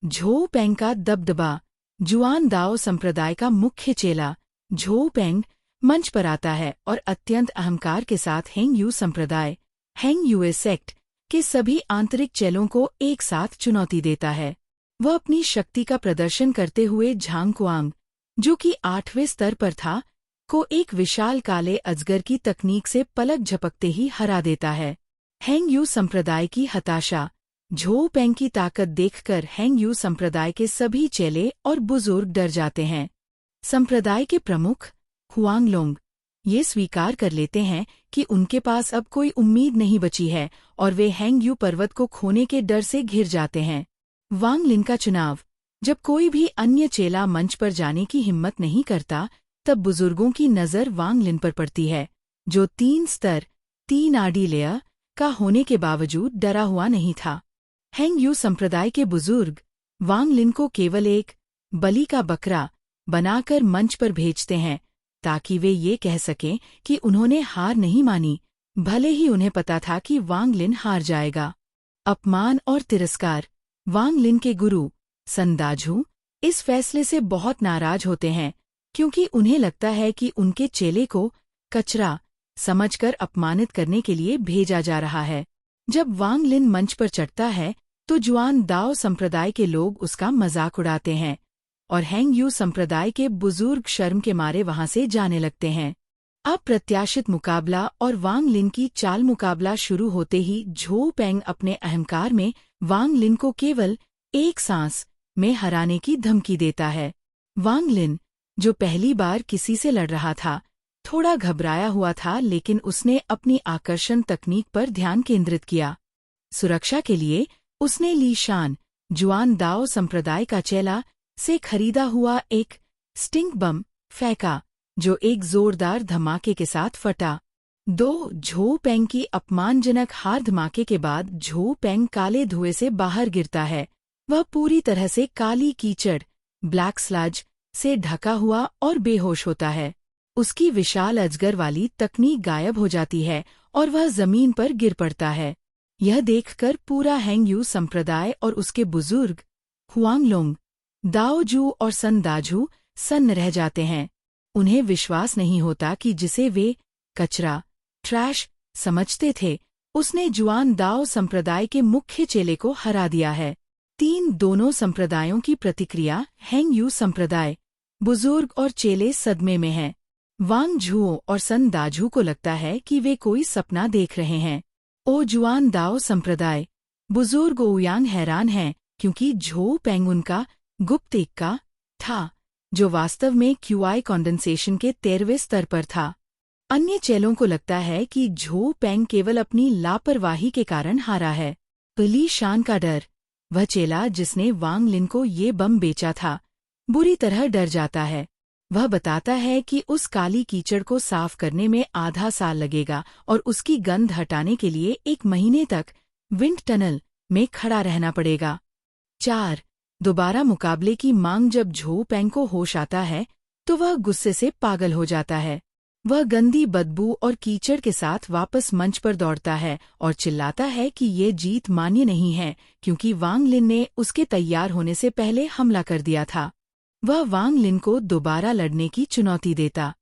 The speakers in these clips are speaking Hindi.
झो पेंग का दबदबा। जुआन दाओ संप्रदाय का मुख्य चेला झो पेंग मंच पर आता है और अत्यंत अहंकार के साथ हेंग यू संप्रदाय हेंग यूए सेक्ट के सभी आंतरिक चेलों को एक साथ चुनौती देता है। वह अपनी शक्ति का प्रदर्शन करते हुए झांग कुआंग, जो कि 8वें स्तर पर था, को एक विशाल काले अजगर की तकनीक से पलक झपकते ही हरा देता है। हेंग यू संप्रदाय की हताशा। झो पेंग की ताकत देखकर हेंग यू संप्रदाय के सभी चेले और बुजुर्ग डर जाते हैं। संप्रदाय के प्रमुख हुआंगलोंग ये स्वीकार कर लेते हैं कि उनके पास अब कोई उम्मीद नहीं बची है और वे हेंग यू पर्वत को खोने के डर से घिर जाते हैं। वांग लिन का चुनाव। जब कोई भी अन्य चेला मंच पर जाने की हिम्मत नहीं करता, तब बुजुर्गों की नज़र वांग लिन पर पड़ती है, जो 3 स्तर 3 आडी लेयर का होने के बावजूद डरा हुआ नहीं था। हेंग यू संप्रदाय के बुजुर्ग वांग लिन को केवल एक बलि का बकरा बनाकर मंच पर भेजते हैं, ताकि वे ये कह सकें कि उन्होंने हार नहीं मानी, भले ही उन्हें पता था कि वांग लिन हार जाएगा। अपमान और तिरस्कार। वांग लिन के गुरु सन दाझू इस फैसले से बहुत नाराज होते हैं, क्योंकि उन्हें लगता है कि उनके चेले को कचरा समझकर अपमानित करने के लिए भेजा जा रहा है। जब वांग लिन मंच पर चढ़ता है तो जुआन दाओ संप्रदाय के लोग उसका मजाक उड़ाते हैं और हेंग यू संप्रदाय के बुजुर्ग शर्म के मारे वहां से जाने लगते हैं। अप्रत्याशित मुकाबला और वांग लिन की चाल। मुकाबला शुरू होते ही झो पेंग अपने अहंकार में वांग लिन को केवल एक सांस में हराने की धमकी देता है। वांग लिन, जो पहली बार किसी से लड़ रहा था, थोड़ा घबराया हुआ था, लेकिन उसने अपनी आकर्षण तकनीक पर ध्यान केंद्रित किया। सुरक्षा के लिए उसने ली शान, जुआन दाओ संप्रदाय का चेला, से खरीदा हुआ एक स्टिंग बम फेंका, जो एक जोरदार धमाके के साथ फटा। झो पेंग की अपमानजनक हार। धमाके के बाद झो पेंग काले धुएं से बाहर गिरता है। वह पूरी तरह से काली कीचड़ ब्लैक स्लज से ढका हुआ और बेहोश होता है। उसकी विशाल अजगर वाली तकनीक गायब हो जाती है और वह जमीन पर गिर पड़ता है। यह देखकर पूरा हेंग यू संप्रदाय और उसके बुजुर्ग हुआंगलोंग, दाओजू और सन दाझू सन्न रह जाते हैं। उन्हें विश्वास नहीं होता कि जिसे वे कचरा ट्रैश समझते थे, उसने जुआन दाओ संप्रदाय के मुख्य चेले को हरा दिया है। दोनों संप्रदायों की प्रतिक्रिया। हेंग यू संप्रदाय बुजुर्ग और चेले सदमे में हैं। वांग झुओ और सन दाझू को लगता है कि वे कोई सपना देख रहे हैं। जुआन दाओ संप्रदाय बुजुर्ग ओयांग हैरान हैं, क्योंकि झो पेंग उनका गुप्त इक्का था, जो वास्तव में क्यूआई कॉन्डेंसेशन के 13वें स्तर पर था। अन्य चेलों को लगता है कि झो पेंग केवल अपनी लापरवाही के कारण हारा है। ली शान का डर। वह चेला जिसने वांग लिन को ये बम बेचा था, बुरी तरह डर जाता है। वह बताता है कि उस काली कीचड़ को साफ करने में आधा साल लगेगा और उसकी गंध हटाने के लिए 1 महीने तक विंड टनल में खड़ा रहना पड़ेगा। दोबारा मुकाबले की मांग। जब झो पेंग को होश आता है तो वह गुस्से से पागल हो जाता है। वह गंदी बदबू और कीचड़ के साथ वापस मंच पर दौड़ता है और चिल्लाता है कि ये जीत मान्य नहीं है, क्योंकि वांग लिन ने उसके तैयार होने से पहले हमला कर दिया था। वह वांग लिन को दोबारा लड़ने की चुनौती देता।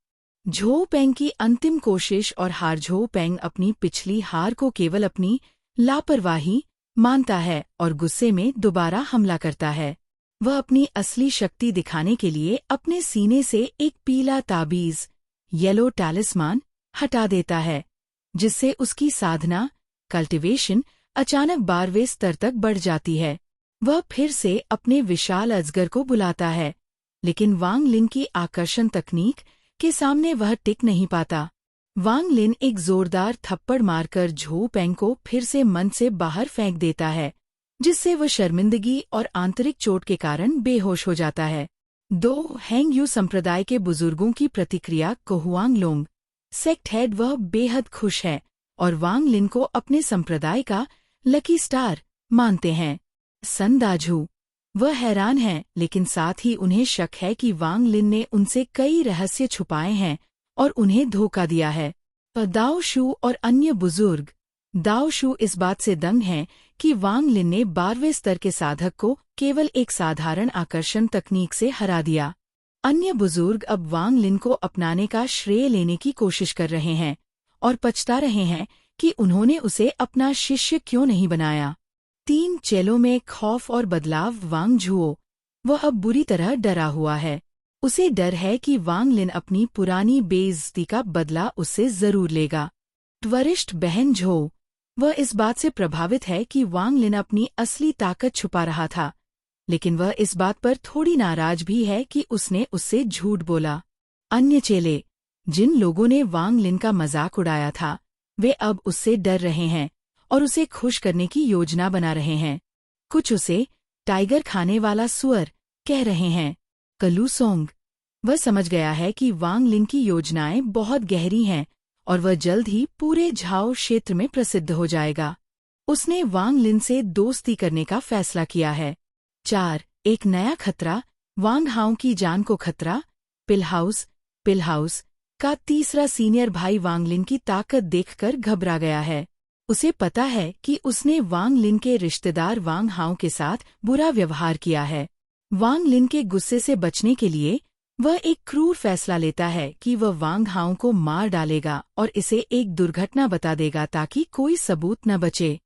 झो पेंग की अंतिम कोशिश और हार। झो पेंग अपनी पिछली हार को केवल अपनी लापरवाही मानता है और गुस्से में दोबारा हमला करता है। वह अपनी असली शक्ति दिखाने के लिए अपने सीने से एक पीला ताबीज येलो टैलिस्मान हटा देता है, जिससे उसकी साधना कल्टिवेशन अचानक 12वें स्तर तक बढ़ जाती है। वह फिर से अपने विशाल अजगर को बुलाता है, लेकिन वांग लिन की आकर्षण तकनीक के सामने वह टिक नहीं पाता। वांग लिन एक जोरदार थप्पड़ मारकर झो पेंग को फिर से मंच से बाहर फेंक देता है, जिससे वह शर्मिंदगी और आंतरिक चोट के कारण बेहोश हो जाता है। हेंग यू संप्रदाय के बुजुर्गों की प्रतिक्रिया। हुआंगलोंग सेक्ट हेड वह बेहद खुश है और वांग लिन को अपने संप्रदाय का लकी स्टार मानते हैं। सन दाझू वह हैरान हैं, लेकिन साथ ही उन्हें शक है कि वांग लिन ने उनसे कई रहस्य छुपाए हैं और उन्हें धोखा दिया है। दाओ शू और अन्य बुजुर्ग दाओ शू इस बात से दंग हैं कि वांग लिन ने 12वें स्तर के साधक को केवल एक साधारण आकर्षण तकनीक से हरा दिया। अन्य बुजुर्ग अब वांग लिन को अपनाने का श्रेय लेने की कोशिश कर रहे हैं और पछता रहे हैं कि उन्होंने उसे अपना शिष्य क्यों नहीं बनाया। 3 चेलों में खौफ और बदलाव। वांग झुओ, वह अब बुरी तरह डरा हुआ है। उसे डर है कि वांग लिन अपनी पुरानी बेइज्जती का बदला उससे जरूर लेगा। वरिष्ठ बहन झो, वह इस बात से प्रभावित है कि वांग लिन अपनी असली ताकत छुपा रहा था, लेकिन वह इस बात पर थोड़ी नाराज भी है कि उसने उससे झूठ बोला। अन्य चेले, जिन लोगों ने वांग लिन का मजाक उड़ाया था, वे अब उससे डर रहे हैं और उसे खुश करने की योजना बना रहे हैं। कुछ उसे टाइगर खाने वाला सुअर कह रहे हैं। कलूसोंग, वह समझ गया है कि वांग लिन की योजनाएं बहुत गहरी हैं और वह जल्द ही पूरे झाओ क्षेत्र में प्रसिद्ध हो जाएगा। उसने वांग लिन से दोस्ती करने का फैसला किया है। 4. एक नया खतरा। वांग हाउ की जान को खतरा। पिलहाउस का तीसरा सीनियर भाई वांग लिन की ताकत देखकर घबरा गया है। उसे पता है कि उसने वांग लिन के रिश्तेदार वांग हाउ के साथ बुरा व्यवहार किया है। वांग लिन के गुस्से से बचने के लिए वह एक क्रूर फैसला लेता है कि वह वांग हाउ को मार डालेगा और इसे एक दुर्घटना बता देगा ताकि कोई सबूत न बचे।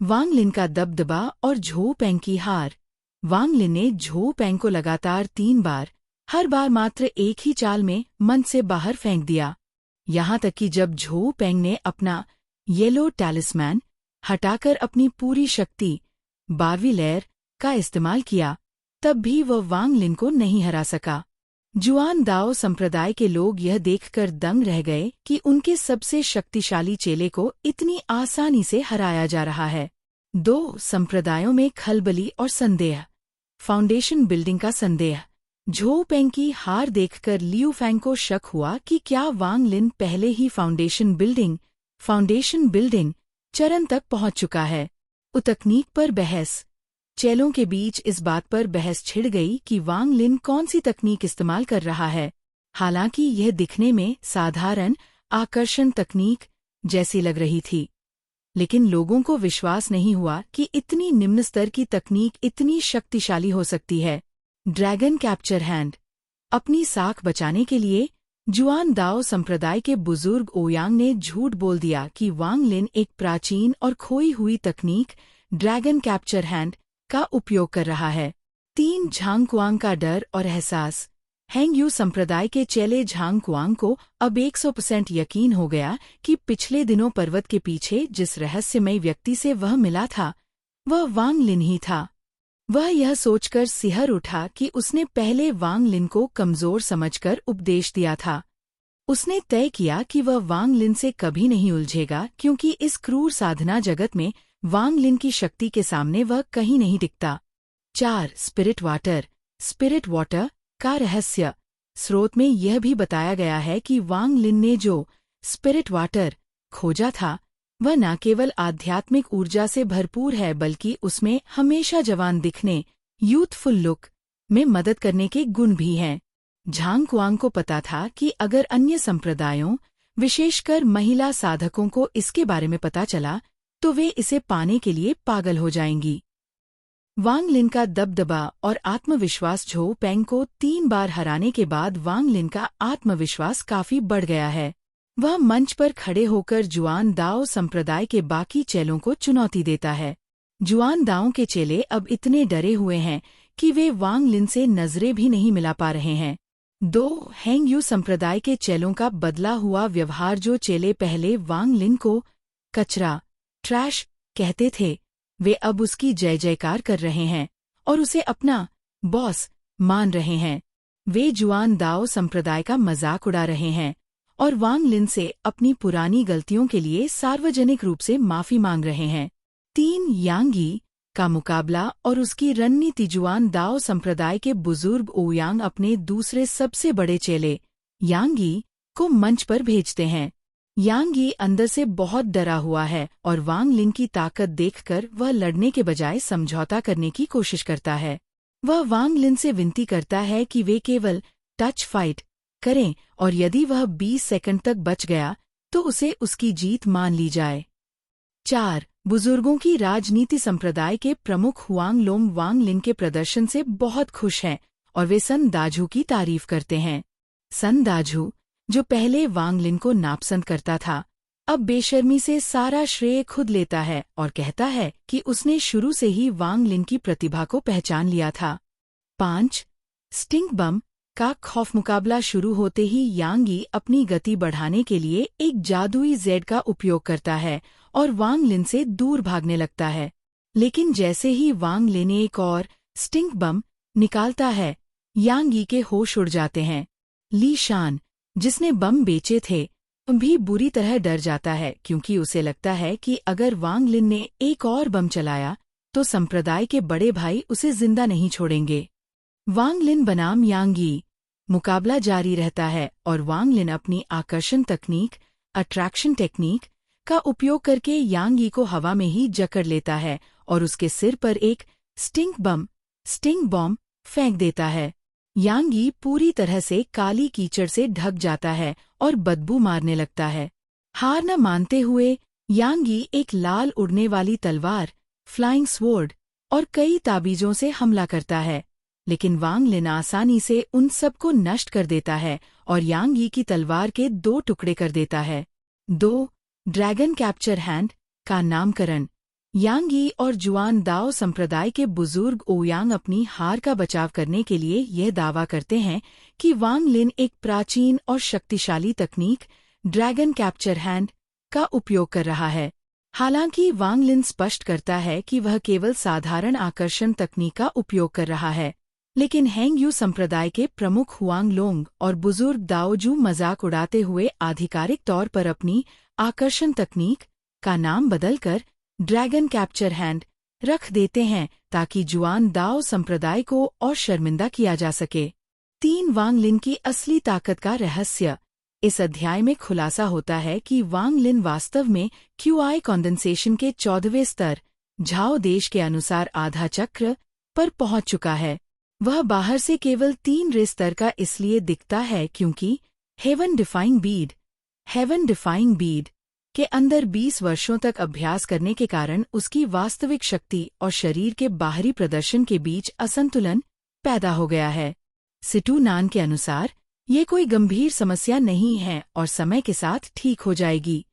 वांग लिन का दबदबा और झो पेंग की हार। वांग लिन ने झो पेंग को लगातार 3 बार, हर बार मात्र एक ही चाल में मंच से बाहर फेंक दिया। यहाँ तक कि जब झो पेंग ने अपना येलो टैलिस्मैन हटाकर अपनी पूरी शक्ति 12वीं लहर का इस्तेमाल किया, तब भी वह वांग लिन को नहीं हरा सका। जुआन दाओ संप्रदाय के लोग यह देखकर दंग रह गए कि उनके सबसे शक्तिशाली चेले को इतनी आसानी से हराया जा रहा है। 2 संप्रदायों में खलबली और संदेह। फाउंडेशन बिल्डिंग का संदेह। झो पेंग की हार देखकर लियू फैंग को शक हुआ कि क्या वांग लिन पहले ही फाउंडेशन बिल्डिंग चरण तक पहुंच चुका है। तकनीक पर बहस। चेलों के बीच इस बात पर बहस छिड़ गई कि वांग लिन कौन सी तकनीक इस्तेमाल कर रहा है। हालांकि यह दिखने में साधारण आकर्षण तकनीक जैसी लग रही थी, लेकिन लोगों को विश्वास नहीं हुआ कि इतनी निम्न स्तर की तकनीक इतनी शक्तिशाली हो सकती है। Dragon capture hand. अपनी साख बचाने के लिए जुआन दाओ संप्रदाय के बुजुर्ग ओयांग ने झूठ बोल दिया कि वांग लिन एक प्राचीन और खोई हुई तकनीक ड्रैगन कैप्चर हैंड का उपयोग कर रहा है। 3 झांगकुआंग का डर और एहसास। हैंग यू संप्रदाय के चेले झांगकुआंग को अब 100% यकीन हो गया कि पिछले दिनों पर्वत के पीछे जिस रहस्यमय व्यक्ति से वह मिला था, वह वांग लिन ही था। वह यह सोचकर सिहर उठा कि उसने पहले वांग लिन को कमजोर समझकर उपदेश दिया था। उसने तय किया कि वह वांग लिन से कभी नहीं उलझेगा, क्योंकि इस क्रूर साधना जगत में वांग लिन की शक्ति के सामने वह कहीं नहीं टिकता। 4 स्पिरिट वाटर का रहस्य। स्रोत में यह भी बताया गया है कि वांग लिन ने जो स्पिरिट वाटर खोजा था, वह न केवल आध्यात्मिक ऊर्जा से भरपूर है, बल्कि उसमें हमेशा जवान दिखने, यूथफुल लुक में मदद करने के गुण भी हैं। झांगकुआंग को पता था कि अगर अन्य संप्रदायों, विशेषकर महिला साधकों को इसके बारे में पता चला, तो वे इसे पाने के लिए पागल हो जाएंगी। वांग लिन का दबदबा और आत्मविश्वास। झो पेंग को 3 बार हराने के बाद वांग लिन का आत्मविश्वास काफी बढ़ गया है। वह मंच पर खड़े होकर जुआन दाओ संप्रदाय के बाकी चेलों को चुनौती देता है। जुआन दाओ के चेले अब इतने डरे हुए हैं कि वे वांग लिन से नजरें भी नहीं मिला पा रहे हैं। 2 हैंग यू संप्रदाय के चेलों का बदला हुआ व्यवहार। जो चेले पहले वांग लिन को कचरा, ट्रैश कहते थे, वे अब उसकी जय जयकार कर रहे हैं और उसे अपना बॉस मान रहे हैं। वे जुआन दाओ संप्रदाय का मजाक उड़ा रहे हैं और वांग लिन से अपनी पुरानी गलतियों के लिए सार्वजनिक रूप से माफी मांग रहे हैं। 3 यांगी का मुकाबला और उसकी रणनीति। जुआन दाओ संप्रदाय के बुजुर्ग ओयांग अपने दूसरे सबसे बड़े चेले यांगी को मंच पर भेजते हैं। यांगी अंदर से बहुत डरा हुआ है और वांग लिन की ताकत देखकर वह लड़ने के बजाय समझौता करने की कोशिश करता है। वह वांग लिन से विनती करता है कि वे केवल टच फाइट करें और यदि वह 20 सेकंड तक बच गया तो उसे उसकी जीत मान ली जाए। 4 बुजुर्गों की राजनीति संप्रदाय के प्रमुख हुआंग लोम वांग लिन के प्रदर्शन से बहुत खुश हैं और वे सन दाझू की तारीफ करते हैं। सन दाझू, जो पहले वांग लिन को नापसंद करता था, अब बेशर्मी से सारा श्रेय खुद लेता है और कहता है कि उसने शुरू से ही वांग लिन की प्रतिभा को पहचान लिया था। 5. स्टिंक बम का खौफ। मुकाबला शुरू होते ही यांगी अपनी गति बढ़ाने के लिए एक जादुई जेड का उपयोग करता है और वांग लिन से दूर भागने लगता है। लेकिन जैसे ही वांग लिन एक और स्टिंक बम निकालता है, यांगी के होश उड़ जाते हैं। ली शान, जिसने बम बेचे थे, भी बुरी तरह डर जाता है क्योंकि उसे लगता है कि अगर वांग लिन ने एक और बम चलाया तो संप्रदाय के बड़े भाई उसे जिंदा नहीं छोड़ेंगे। वांग लिन बनाम यांगी। मुकाबला जारी रहता है और वांग लिन अपनी आकर्षण तकनीक, अट्रैक्शन टेक्निक का उपयोग करके यांगी को हवा में ही जकड़ लेता है और उसके सिर पर एक स्टिंग बॉम्ब फेंक देता है। यांगी पूरी तरह से काली कीचड़ से ढक जाता है और बदबू मारने लगता है। हार न मानते हुए यांगी एक लाल उड़ने वाली तलवार, फ्लाइंग स्वॉर्ड और कई ताबीजों से हमला करता है, लेकिन वांग लिन आसानी से उन सबको नष्ट कर देता है और यांगी की तलवार के 2 टुकड़े कर देता है। 2. ड्रैगन कैप्चर हैंड का नामकरण। यांगी और जुआन दाओ संप्रदाय के बुजुर्ग ओयांग अपनी हार का बचाव करने के लिए यह दावा करते हैं कि वांग लिन एक प्राचीन और शक्तिशाली तकनीक, ड्रैगन कैप्चर हैंड का उपयोग कर रहा है। हालांकि वांग लिन स्पष्ट करता है कि वह केवल साधारण आकर्षण तकनीक का उपयोग कर रहा है, लेकिन हैंग यू संप्रदाय के प्रमुख हुआंग लोंग और बुजुर्ग दाओजू मजाक उड़ाते हुए आधिकारिक तौर पर अपनी आकर्षण तकनीक का नाम बदलकर ड्रैगन कैप्चर हैंड रख देते हैं ताकि जुआन दाओ संप्रदाय को और शर्मिंदा किया जा सके। 3. वांग लिन की असली ताकत का रहस्य। इस अध्याय में खुलासा होता है कि वांग लिन वास्तव में क्यूआई कॉन्डेंसेशन के 14वें स्तर, झाओ देश के अनुसार आधा चक्र, पर पहुंच चुका है। वह बाहर से केवल 3 स्तर का इसलिए दिखता है क्योंकि हेवन डिफाइंग बीड के अंदर 20 वर्षों तक अभ्यास करने के कारण उसकी वास्तविक शक्ति और शरीर के बाहरी प्रदर्शन के बीच असंतुलन पैदा हो गया है। सिटू नान के अनुसार ये कोई गंभीर समस्या नहीं है और समय के साथ ठीक हो जाएगी।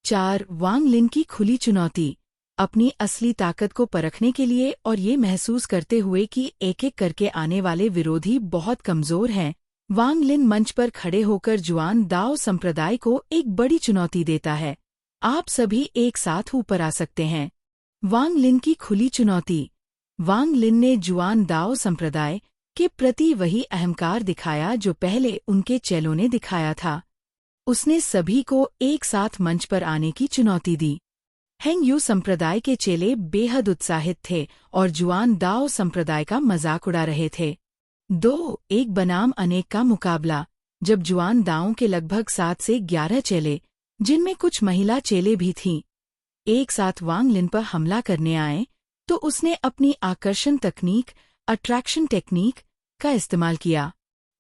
4. वांग लिन की खुली चुनौती। अपनी असली ताकत को परखने के लिए और ये महसूस करते हुए कि एक-एक करके आने वाले विरोधी बहुत कमजोर हैं, वांग लिन मंच पर खड़े होकर जुआन दाओ संप्रदाय को एक बड़ी चुनौती देता है। आप सभी एक साथ ऊपर आ सकते हैं। वांग लिन की खुली चुनौती। वांग लिन ने जुआन दाओ संप्रदाय के प्रति वही अहंकार दिखाया जो पहले उनके चेलों ने दिखाया था। उसने सभी को एक साथ मंच पर आने की चुनौती दी। हैंग यू संप्रदाय के चेले बेहद उत्साहित थे और जुआन दाओ संप्रदाय का मजाक उड़ा रहे थे। 2. एक बनाम अनेक का मुकाबला। जब जुआन दाओ के लगभग 7 से 11 चेले, जिनमें कुछ महिला चेले भी थीं, एक साथ वांग लिन पर हमला करने आए, तो उसने अपनी आकर्षण तकनीक, अट्रैक्शन टेक्निक का इस्तेमाल किया।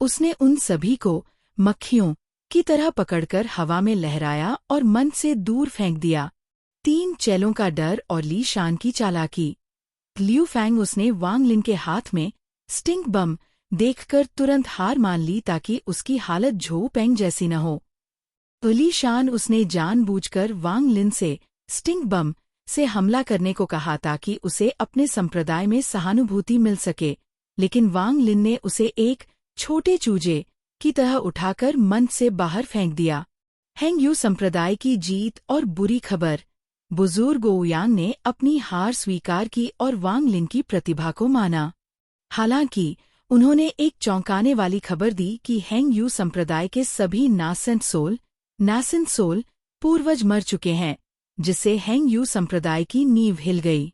उसने उन सभी को मक्खियों की तरह पकड़कर हवा में लहराया और मंच से दूर फेंक दिया। 3 चेलों का डर और ली शान की चालाकी। लियू फैंग, उसने वांग लिन के हाथ में स्टिंग बम देखकर तुरंत हार मान ली ताकि उसकी हालत झो पेंग जैसी न हो। ली शान, उसने जानबूझकर वांग लिन से स्टिंग बम से हमला करने को कहा ताकि उसे अपने संप्रदाय में सहानुभूति मिल सके, लेकिन वांग लिन ने उसे एक छोटे चूजे की तरह उठाकर मंच से बाहर फेंक दिया। हैंग यू संप्रदाय की जीत और बुरी खबर। बुजुर्ग ओयांग ने अपनी हार स्वीकार की और वांग लिन की प्रतिभा को माना। हालांकि उन्होंने एक चौंकाने वाली खबर दी कि हैंग यू संप्रदाय के सभी नासेंट सोल पूर्वज मर चुके हैं, जिससे हैंग यू संप्रदाय की नींव हिल गई।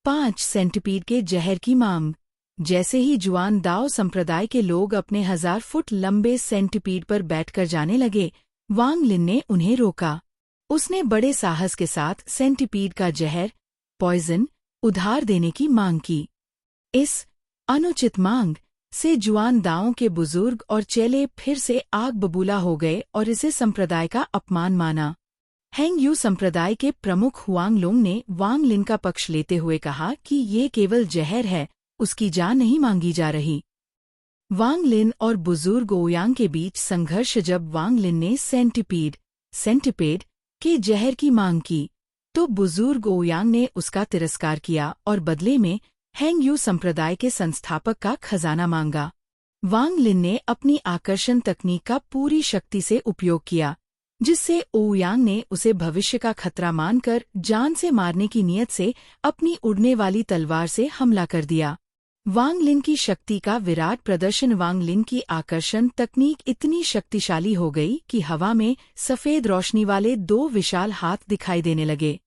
5. सेंटिपीड के जहर की मांग। जैसे ही जुआन दाओ संप्रदाय के लोग अपने 1000 फुट लंबे सेंटिपीड पर बैठकर जाने लगे, वांग लिन ने उन्हें रोका। उसने बड़े साहस के साथ सेंटिपीड का जहर, पॉइजन, उधार देने की मांग की। इस अनुचित मांग से जुआन दाओ के बुजुर्ग और चेले फिर से आग बबूला हो गए और इसे संप्रदाय का अपमान माना। हैंग यू संप्रदाय के प्रमुख हुआंग लोंग ने वांग लिन का पक्ष लेते हुए कहा कि ये केवल जहर है, उसकी जान नहीं मांगी जा रही। वांग लिन और बुजुर्ग ओयांग के बीच संघर्ष। जब वांग लिन ने सेंटिपेड के जहर की मांग की तो बुजुर्ग ओयांग ने उसका तिरस्कार किया और बदले में हैंग यू संप्रदाय के संस्थापक का खजाना मांगा। वांग लिन ने अपनी आकर्षण तकनीक का पूरी शक्ति से उपयोग किया, जिससे ओयांग ने उसे भविष्य का खतरा मानकर जान से मारने की नीयत से अपनी उड़ने वाली तलवार से हमला कर दिया। वांग लिन की शक्ति का विराट प्रदर्शन। वांग लिन की आकर्षण तकनीक इतनी शक्तिशाली हो गई कि हवा में सफेद रोशनी वाले 2 विशाल हाथ दिखाई देने लगे।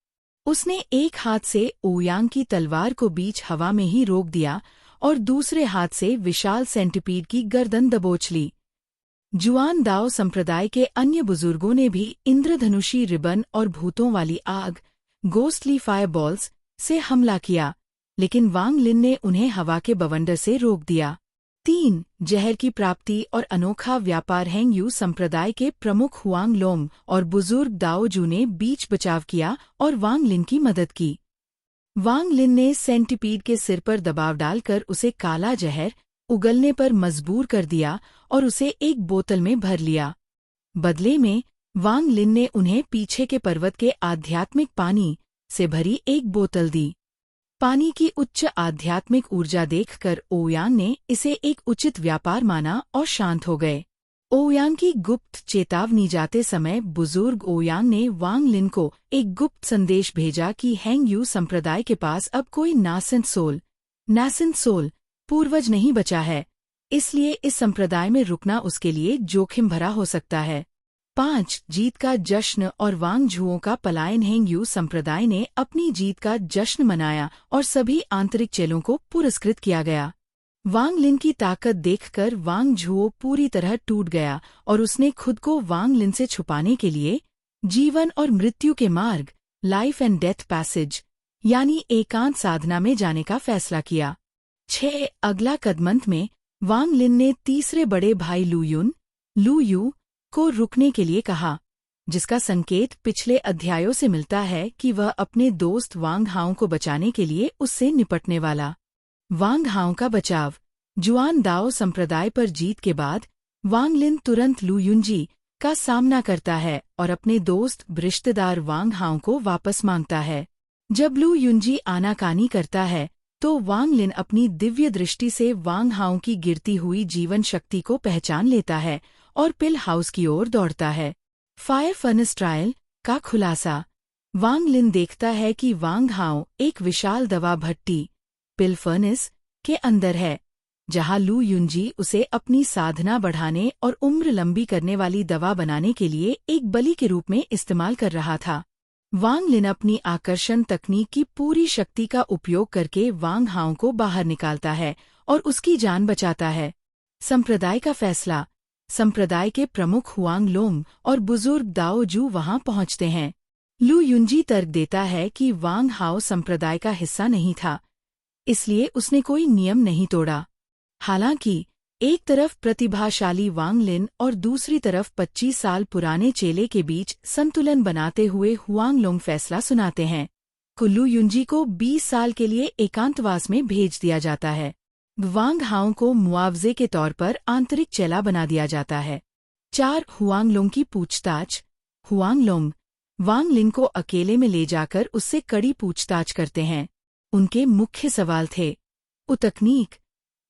उसने एक हाथ से ओयांग की तलवार को बीच हवा में ही रोक दिया और दूसरे हाथ से विशाल सेंटिपीड की गर्दन दबोच ली। जुआन दाओ संप्रदाय के अन्य बुजुर्गों ने भी इंद्रधनुषी रिबन और भूतों वाली आग, गोस्टली फायरबॉल्स से हमला किया, लेकिन वांग लिन ने उन्हें हवा के बवंडर से रोक दिया। 3. जहर की प्राप्ति और अनोखा व्यापार। हैंग यू संप्रदाय के प्रमुख हुआंग लोंग और बुजुर्ग दाओ जू ने बीच बचाव किया और वांग लिन की मदद की। वांग लिन ने सेंटिपीड के सिर पर दबाव डालकर उसे काला जहर उगलने पर मजबूर कर दिया और उसे एक बोतल में भर लिया। बदले में वांग लिन ने उन्हें पीछे के पर्वत के आध्यात्मिक पानी से भरी एक बोतल दी। पानी की उच्च आध्यात्मिक ऊर्जा देखकर ओयांग ने इसे एक उचित व्यापार माना और शांत हो गए। ओयांग की गुप्त चेतावनी जाते समय बुजुर्ग ओयांग ने वांग लिन को एक गुप्त संदेश भेजा कि हैंग यू संप्रदाय के पास अब कोई नासेंट सोल पूर्वज नहीं बचा है, इसलिए इस संप्रदाय में रुकना उसके लिए जोखिम भरा हो सकता है। 5. जीत का जश्न और वांग झुओं का पलायन। हैंग यू संप्रदाय ने अपनी जीत का जश्न मनाया और सभी आंतरिक चेलों को पुरस्कृत किया गया। वांग लिन की ताकत देखकर वांग झुओ पूरी तरह टूट गया और उसने खुद को वांग लिन से छुपाने के लिए जीवन और मृत्यु के मार्ग, लाइफ एंड डेथ पैसेज यानी एकांत साधना में जाने का फैसला किया। 6. अगला कदमंत में वांग लिन ने तीसरे बड़े भाई लू यू को रुकने के लिए कहा, जिसका संकेत पिछले अध्यायों से मिलता है कि वह अपने दोस्त वांग हाओ को बचाने के लिए उससे निपटने वाला। वांग हाओ का बचाव। जुआन दाओ संप्रदाय पर जीत के बाद वांग लिन तुरंत लू युनजी का सामना करता है और अपने दोस्त रिश्तेदार वांग हाओ को वापस मांगता है। जब लू युनजी आनाकानी करता है तो वांग लिन अपनी दिव्य दृष्टि से वांग हाओ की गिरती हुई जीवन शक्ति को पहचान लेता है और पिल हाउस की ओर दौड़ता है। फायर फर्नेस ट्रायल का खुलासा। वांग लिन देखता है कि वांग हाओ एक विशाल दवा भट्टी पिल फर्नेस के अंदर है, जहां लू युनजी उसे अपनी साधना बढ़ाने और उम्र लंबी करने वाली दवा बनाने के लिए एक बलि के रूप में इस्तेमाल कर रहा था। वांग लिन अपनी आकर्षण तकनीक की पूरी शक्ति का उपयोग करके वांग हाओ को बाहर निकालता है और उसकी जान बचाता है। संप्रदाय का फैसला। संप्रदाय के प्रमुख हुआंग लोंग और बुजुर्ग दाओ जू वहां पहुंचते हैं। लू युनजी तर्क देता है कि वांग हाओ संप्रदाय का हिस्सा नहीं था, इसलिए उसने कोई नियम नहीं तोड़ा। हालांकि एक तरफ प्रतिभाशाली वांग लिन और दूसरी तरफ 25 साल पुराने चेले के बीच संतुलन बनाते हुए हुआंग लोंग फैसला सुनाते हैं। लू युनजी को 20 साल के लिए एकांतवास में भेज दिया जाता है। वांग हाओ को मुआवजे के तौर पर आंतरिक चेला बना दिया जाता है। 4. हुआंग लोंग की पूछताछ। हुआंग लोंग वांग लिन को अकेले में ले जाकर उससे कड़ी पूछताछ करते हैं। उनके मुख्य सवाल थे: तकनीक,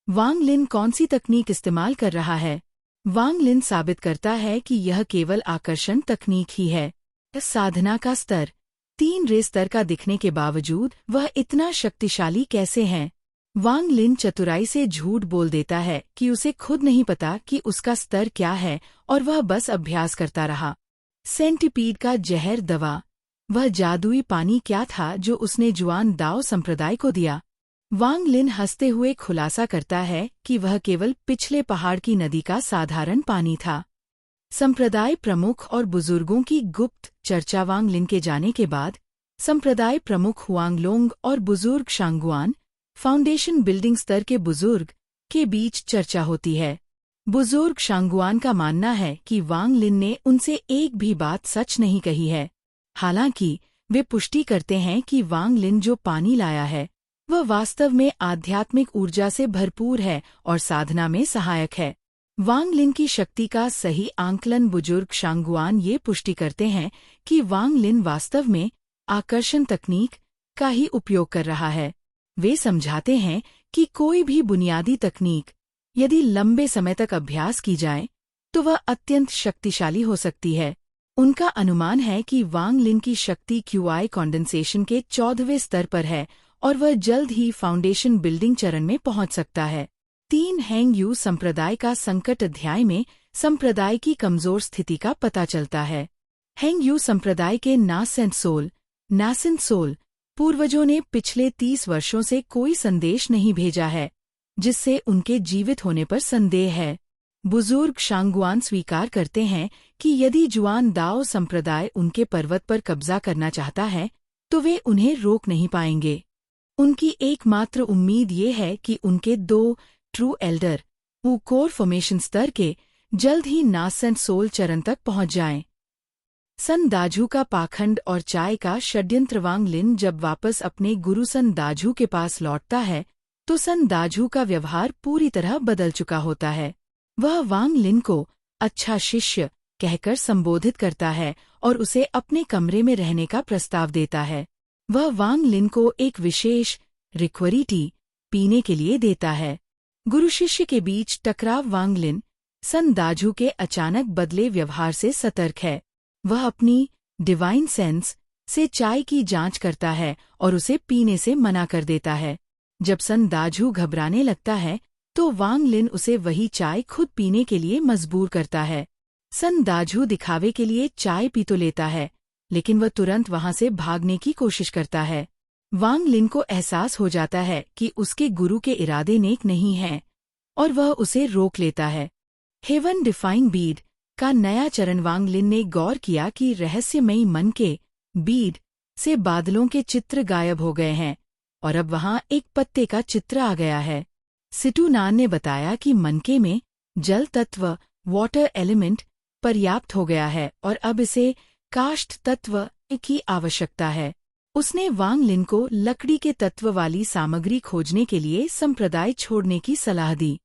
वांग लिन कौन सी तकनीक इस्तेमाल कर रहा है? वांग लिन साबित करता है कि यह केवल आकर्षण तकनीक ही है। साधना का स्तर। 3 रे स्तर का दिखने के बावजूद वह इतना शक्तिशाली कैसे है? वांग लिन चतुराई से झूठ बोल देता है कि उसे खुद नहीं पता कि उसका स्तर क्या है और वह बस अभ्यास करता रहा। सेंटिपीड का जहर दवा। वह जादुई पानी क्या था जो उसने जुआन दाओ संप्रदाय को दिया? वांग लिन हंसते हुए खुलासा करता है कि वह केवल पिछले पहाड़ की नदी का साधारण पानी था। संप्रदाय प्रमुख और बुजुर्गों की गुप्त चर्चा। वांग लिन के जाने के बाद संप्रदाय प्रमुख हुआंग लोंग और बुजुर्ग शांगुआन फाउंडेशन बिल्डिंग स्तर के बुजुर्ग के बीच चर्चा होती है। बुजुर्ग शांगुआन का मानना है कि वांग लिन ने उनसे एक भी बात सच नहीं कही है। हालांकि वे पुष्टि करते हैं कि वांग लिन जो पानी लाया है वह वास्तव में आध्यात्मिक ऊर्जा से भरपूर है और साधना में सहायक है। वांग लिन की शक्ति का सही आंकलन बुजुर्ग शांगुआन ये पुष्टि करते हैं कि वांग लिन वास्तव में आकर्षण तकनीक का ही उपयोग कर रहा है। वे समझाते हैं कि कोई भी बुनियादी तकनीक यदि लंबे समय तक अभ्यास की जाए तो वह अत्यंत शक्तिशाली हो सकती है। उनका अनुमान है कि वांग लिन की शक्ति क्यूआई कंडेंसेशन के 14वें स्तर पर है और वह जल्द ही फाउंडेशन बिल्डिंग चरण में पहुंच सकता है। 3 हैंग यू संप्रदाय का संकट अध्याय में संप्रदाय की कमजोर स्थिति का पता चलता है। हैंग यू संप्रदाय के नासेंट सोल पूर्वजों ने पिछले 30 वर्षों से कोई संदेश नहीं भेजा है, जिससे उनके जीवित होने पर संदेह है। बुजुर्ग शांगुआन स्वीकार करते हैं कि यदि जुआन दाओ संप्रदाय उनके पर्वत पर कब्जा करना चाहता है तो वे उन्हें रोक नहीं पाएंगे। उनकी एकमात्र उम्मीद ये है कि उनके 2 ट्रू एल्डर वो कोर फॉर्मेशन स्तर के जल्द ही नासेंट सोल चरण तक पहुंच जाएं। सन दाजू का पाखंड और चाय का षड्यंत्र वांग लिन जब वापस अपने गुरु सन दाजू के पास लौटता है तो सन दाजू का व्यवहार पूरी तरह बदल चुका होता है। वह वांग लिन को अच्छा शिष्य कहकर संबोधित करता है और उसे अपने कमरे में रहने का प्रस्ताव देता है। वह वांग लिन को एक विशेष रिक्वरी टी पीने के लिए देता है। गुरु शिष्य के बीच टकराव वांग लिन सन दाजू के अचानक बदले व्यवहार से सतर्क है। वह अपनी डिवाइन सेंस से चाय की जांच करता है और उसे पीने से मना कर देता है। जब सन दाजू घबराने लगता है तो वांग लिन उसे वही चाय खुद पीने के लिए मजबूर करता है। सन दाजू दिखावे के लिए चाय पी तो लेता है, लेकिन वह तुरंत वहां से भागने की कोशिश करता है। वांग लिन को एहसास हो जाता है कि उसके गुरु के इरादे नेक नहीं हैं और वह उसे रोक लेता है। हेवन डिफाइंग बीड का नया चरण वांग लिन ने गौर किया कि रहस्यमयी मन के बीड से बादलों के चित्र गायब हो गए हैं और अब वहां एक पत्ते का चित्र आ गया है। सिटू नान ने बताया कि मनके में जल तत्व वाटर एलिमेंट पर्याप्त हो गया है और अब इसे काष्ठ तत्व की आवश्यकता है। उसने वांग लिन को लकड़ी के तत्व वाली सामग्री खोजने के लिए संप्रदाय छोड़ने की सलाह दी।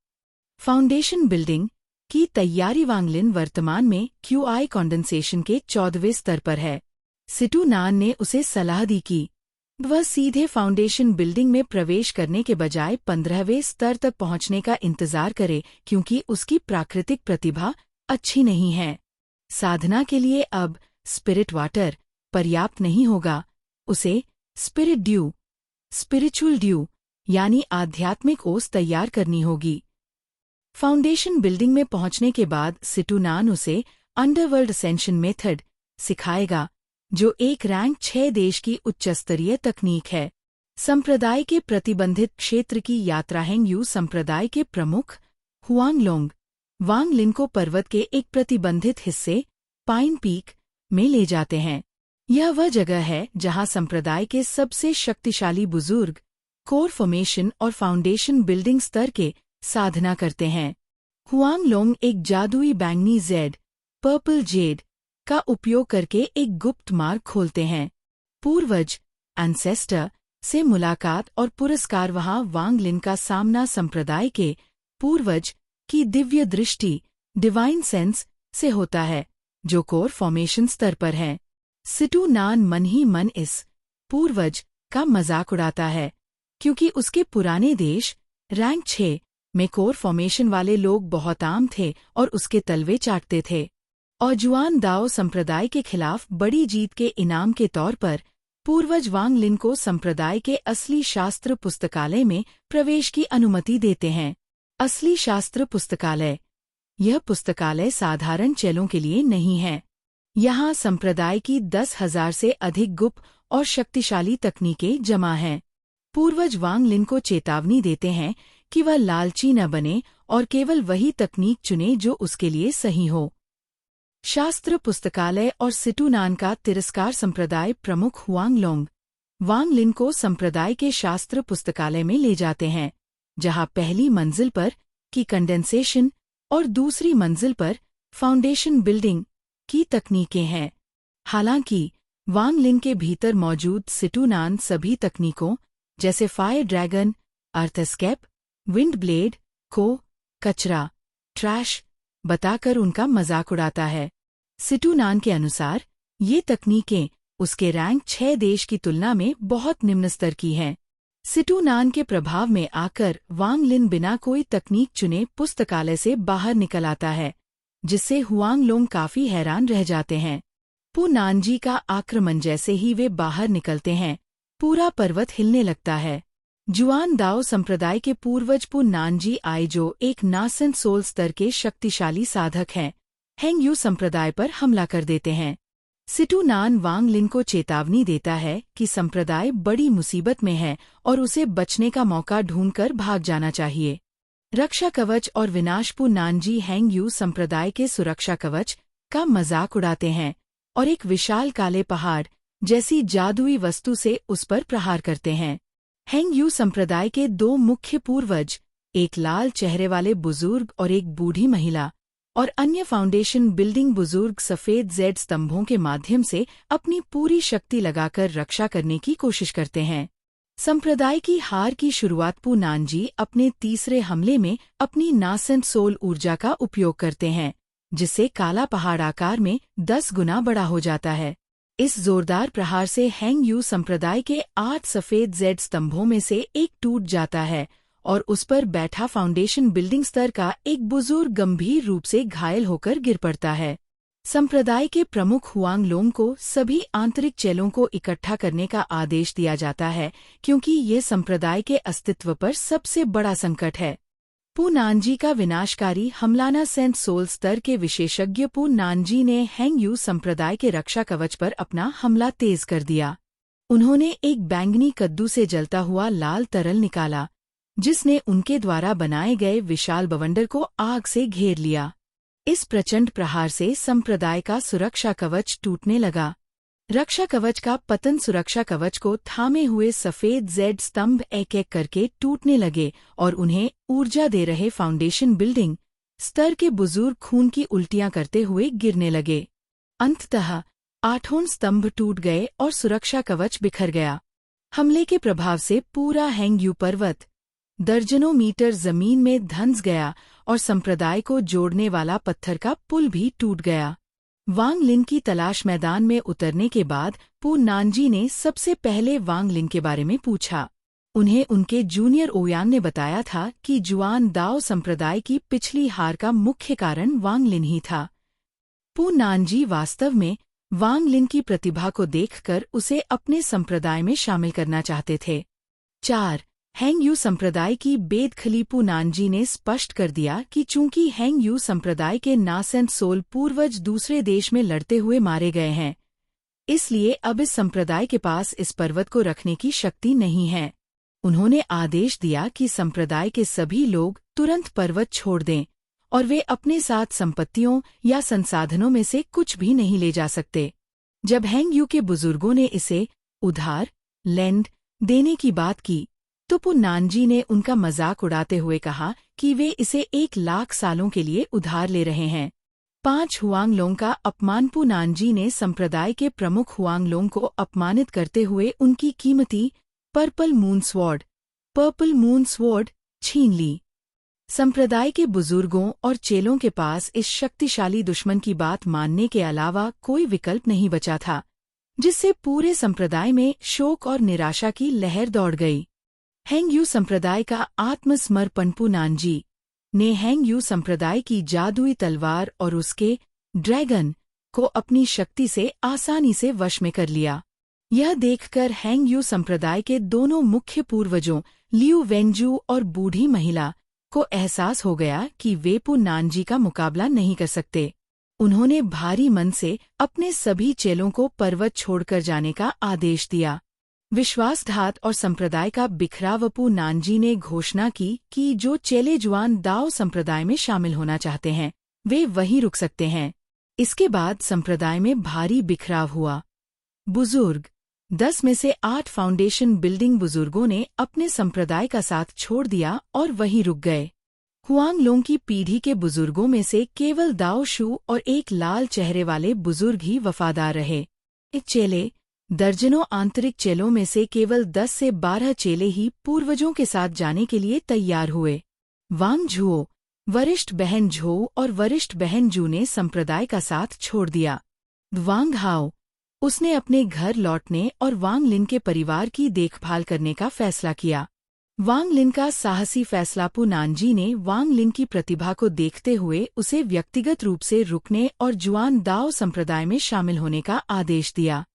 फाउंडेशन बिल्डिंग की तैयारी वांग लिन वर्तमान में क्यूआई कंडेंसेशन के 14वें स्तर पर है। सिटू नान ने उसे सलाह दी कि वह सीधे फाउंडेशन बिल्डिंग में प्रवेश करने के बजाय 15वें स्तर तक पहुंचने का इंतजार करे, क्योंकि उसकी प्राकृतिक प्रतिभा अच्छी नहीं है। साधना के लिए अब स्पिरिट वाटर पर्याप्त नहीं होगा, उसे स्पिरिचुअल ड्यू यानी आध्यात्मिक ओस तैयार करनी होगी। फाउंडेशन बिल्डिंग में पहुंचने के बाद सिटू नान उसे अंडरवर्ल्ड असेंशन मेथड सिखाएगा, जो एक रैंक 6 देश की उच्चस्तरीय तकनीक है। संप्रदाय के प्रतिबंधित क्षेत्र की यात्रा हैंग यू संप्रदाय के प्रमुख हुआंगलोंग वांग लिन को पर्वत के एक प्रतिबंधित हिस्से पाइन पीक में ले जाते हैं। यह वह जगह है जहां संप्रदाय के सबसे शक्तिशाली बुजुर्ग कोर फॉर्मेशन और फाउंडेशन बिल्डिंग स्तर के साधना करते हैं। हुआंगलोंग एक जादुई बैंगनी जेड पर्पल जेड का उपयोग करके एक गुप्त मार्ग खोलते हैं। पूर्वज एंसेस्टर से मुलाकात और पुरस्कार वहां वांग लिन का सामना संप्रदाय के पूर्वज की दिव्य दृष्टि डिवाइन सेंस से होता है, जो कोर फॉर्मेशन स्तर पर है। सिटू नान मन ही मन इस पूर्वज का मजाक उड़ाता है, क्योंकि उसके पुराने देश रैंक 6 में कोर फॉर्मेशन वाले लोग बहुत आम थे और उसके तलवे चाटते थे। और जुआन दाओ संप्रदाय के खिलाफ बड़ी जीत के इनाम के तौर पर पूर्वज वांग लिन को संप्रदाय के असली शास्त्र पुस्तकालय में प्रवेश की अनुमति देते हैं। असली शास्त्र पुस्तकालय। यह पुस्तकालय साधारण चेलों के लिए नहीं है। यहाँ संप्रदाय की 10,000 से अधिक गुप्त और शक्तिशाली तकनीकें जमा हैं। पूर्वज वांग लिन को चेतावनी देते हैं कि वह लालची न बने और केवल वही तकनीक चुने जो उसके लिए सही हो। शास्त्र पुस्तकालय और सिटू नान का तिरस्कार। संप्रदाय प्रमुख हुआंगलोंग वांग लिन को संप्रदाय के शास्त्र पुस्तकालय में ले जाते हैं, जहां पहली मंजिल पर की कंडेंसेशन और दूसरी मंजिल पर फाउंडेशन बिल्डिंग की तकनीकें हैं। हालांकि वांग लिन के भीतर मौजूद सिटूनान सभी तकनीकों जैसे fire dragon, earth escape, wind blade को कचरा, ट्रैश बताकर उनका मजाक उड़ाता है। सिटूनान के अनुसार ये तकनीकें उसके रैंक 6 देश की तुलना में बहुत निम्न स्तर की हैं। सिटूनान के प्रभाव में आकर वांग लिन बिना कोई तकनीक चुने पुस्तकालय से बाहर निकल आता है, जिससे हुआंग लोंग काफी हैरान रह जाते हैं। पू नानजी का आक्रमण जैसे ही वे बाहर निकलते हैं, पूरा पर्वत हिलने लगता है। जुआन दाओ संप्रदाय के पूर्वज पू नानजी आए जो एक नासन सोल स्तर के शक्तिशाली साधक हैं, हेंग यू संप्रदाय पर हमला कर देते हैं। सिटूनान वांग लिन को चेतावनी देता है कि संप्रदाय बड़ी मुसीबत में है और उसे बचने का मौका ढूंढकर भाग जाना चाहिए। रक्षा कवच और विनाश पू नानजी हेंग यू संप्रदाय के सुरक्षा कवच का मजाक उड़ाते हैं और एक विशाल काले पहाड़ जैसी जादुई वस्तु से उस पर प्रहार करते हैं। हेंग यू संप्रदाय के 2 मुख्य पूर्वज, एक लाल चेहरे वाले बुजुर्ग और एक बूढ़ी महिला, और अन्य फाउंडेशन बिल्डिंग बुजुर्ग सफेद जेड स्तंभों के माध्यम से अपनी पूरी शक्ति लगाकर रक्षा करने की कोशिश करते हैं। संप्रदाय की हार की शुरुआत पू नानजी अपने तीसरे हमले में अपनी नासेंट सोल ऊर्जा का उपयोग करते हैं, जिससे काला पहाड़ आकार में 10 गुना बड़ा हो जाता है। इस जोरदार प्रहार से हेंग यू संप्रदाय के 8 सफेद जेड स्तंभों में से एक टूट जाता है और उस पर बैठा फाउंडेशन बिल्डिंग स्तर का एक बुजुर्ग गंभीर रूप से घायल होकर गिर पड़ता है। संप्रदाय के प्रमुख हुआंग लोंग को सभी आंतरिक चेलों को इकट्ठा करने का आदेश दिया जाता है, क्योंकि ये संप्रदाय के अस्तित्व पर सबसे बड़ा संकट है। पू नानजी का विनाशकारी हमलाना सेंट सोल स्तर के विशेषज्ञ पू नानजी ने हेंग यू संप्रदाय के रक्षा कवच पर अपना हमला तेज कर दिया। उन्होंने एक बैंगनी कद्दू से जलता हुआ लाल तरल निकाला, जिसने उनके द्वारा बनाए गए विशाल बवंडर को आग से घेर लिया। इस प्रचंड प्रहार से संप्रदाय का सुरक्षा कवच टूटने लगा। रक्षा कवच का पतन सुरक्षा कवच को थामे हुए सफेद जेड स्तंभ एक एक करके टूटने लगे और उन्हें ऊर्जा दे रहे फाउंडेशन बिल्डिंग स्तर के बुजुर्ग खून की उल्टियां करते हुए गिरने लगे। अंततः 8 स्तंभ टूट गए और सुरक्षा कवच बिखर गया। हमले के प्रभाव से पूरा हेंग यू पर्वत दर्जनों मीटर जमीन में धंस गया और संप्रदाय को जोड़ने वाला पत्थर का पुल भी टूट गया। वांग लिन की तलाश मैदान में उतरने के बाद पू नानजी ने सबसे पहले वांग लिन के बारे में पूछा। उन्हें उनके जूनियर ओयान ने बताया था कि जुआन दाओ संप्रदाय की पिछली हार का मुख्य कारण वांग लिन ही था। पू नानजी वास्तव में वांग लिन की प्रतिभा को देखकर उसे अपने संप्रदाय में शामिल करना चाहते थे। 4. हेंग यू संप्रदाय की बेदखली पू नानजी ने स्पष्ट कर दिया कि चूंकि हेंग यू संप्रदाय के नासेंट सोल पूर्वज दूसरे देश में लड़ते हुए मारे गए हैं, इसलिए अब इस संप्रदाय के पास इस पर्वत को रखने की शक्ति नहीं है। उन्होंने आदेश दिया कि संप्रदाय के सभी लोग तुरंत पर्वत छोड़ दें और वे अपने साथ संपत्तियों या संसाधनों में से कुछ भी नहीं ले जा सकते। जब हेंग यू के बुजुर्गों ने इसे उधार लैंड देने की बात की, तो पू नानजी ने उनका मजाक उड़ाते हुए कहा कि वे इसे 1 लाख सालों के लिए उधार ले रहे हैं। 5 हुआंग लोंग का अपमान पू नानजी ने संप्रदाय के प्रमुख हुआंग लोंग को अपमानित करते हुए उनकी कीमती पर्पल मून स्वॉर्ड छीन ली। संप्रदाय के बुजुर्गों और चेलों के पास इस शक्तिशाली दुश्मन की बात मानने के अलावा कोई विकल्प नहीं बचा था, जिससे पूरे संप्रदाय में शोक और निराशा की लहर दौड़ गई। हेंग यू संप्रदाय का आत्मसमर्पण पू नानजी ने हेंग यू संप्रदाय की जादुई तलवार और उसके ड्रैगन को अपनी शक्ति से आसानी से वश में कर लिया। यह देखकर हेंग यू संप्रदाय के दोनों मुख्य पूर्वजों लियू वेंजू और बूढ़ी महिला को एहसास हो गया कि वे पू नानजी का मुकाबला नहीं कर सकते। उन्होंने भारी मन से अपने सभी चेलों को पर्वत छोड़कर जाने का आदेश दिया। विश्वासघात और संप्रदाय का बिखराव पू नानजी ने घोषणा की कि जो चेले जुआन दाओ संप्रदाय में शामिल होना चाहते हैं, वे वहीं रुक सकते हैं। इसके बाद संप्रदाय में भारी बिखराव हुआ। बुजुर्ग 10 में से 8 फाउंडेशन बिल्डिंग बुजुर्गों ने अपने संप्रदाय का साथ छोड़ दिया और वहीं रुक गए। हुआंग लोंग की पीढ़ी के बुजुर्गों में से केवल दाओ शू और एक लाल चेहरे वाले बुजुर्ग ही वफादार रहे। चेले, दर्जनों आंतरिक चेलों में से केवल 10 से 12 चेले ही पूर्वजों के साथ जाने के लिए तैयार हुए। वांग झुओ, वरिष्ठ बहन झो और वरिष्ठ बहन जू ने संप्रदाय का साथ छोड़ दिया। वांग हाओ, उसने अपने घर लौटने और वांग लिन के परिवार की देखभाल करने का फैसला किया। वांग लिन का साहसी फैसला पु नानजी ने वांग लिन की प्रतिभा को देखते हुए उसे व्यक्तिगत रूप से रुकने और जुआन दाओ संप्रदाय में शामिल होने का आदेश दिया।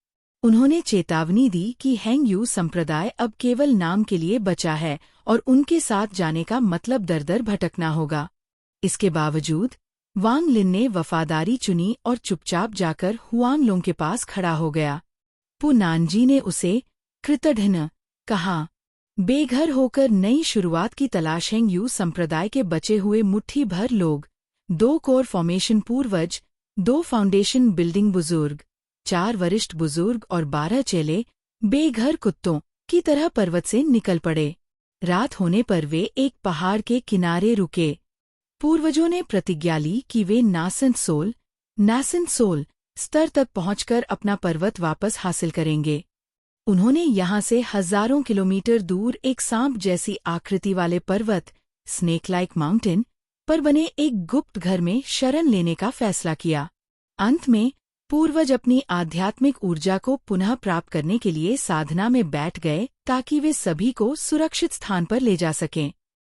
उन्होंने चेतावनी दी कि हेंग यू संप्रदाय अब केवल नाम के लिए बचा है और उनके साथ जाने का मतलब दर-दर भटकना होगा। इसके बावजूद वांग लिन ने वफादारी चुनी और चुपचाप जाकर हुआंग लोंग के पास खड़ा हो गया। पु नानजी ने उसे कृतघ्न कहा। बेघर होकर नई शुरुआत की तलाश हेंग यू संप्रदाय के बचे हुए मुट्ठी भर लोग, 2 कोर फॉर्मेशन पूर्वज, 2 फाउंडेशन बिल्डिंग बुजुर्ग, 4 वरिष्ठ बुजुर्ग और 12 चेले बेघर कुत्तों की तरह पर्वत से निकल पड़े। रात होने पर वे एक पहाड़ के किनारे रुके। पूर्वजों ने प्रतिज्ञा ली कि वे नासेंट सोल स्तर तक पहुंचकर अपना पर्वत वापस हासिल करेंगे। उन्होंने यहाँ से हजारों किलोमीटर दूर एक सांप जैसी आकृति वाले पर्वत, स्नेक लाइक माउंटेन, पर बने एक गुप्त घर में शरण लेने का फैसला किया। अंत में पूर्वज अपनी आध्यात्मिक ऊर्जा को पुनः प्राप्त करने के लिए साधना में बैठ गए ताकि वे सभी को सुरक्षित स्थान पर ले जा सकें।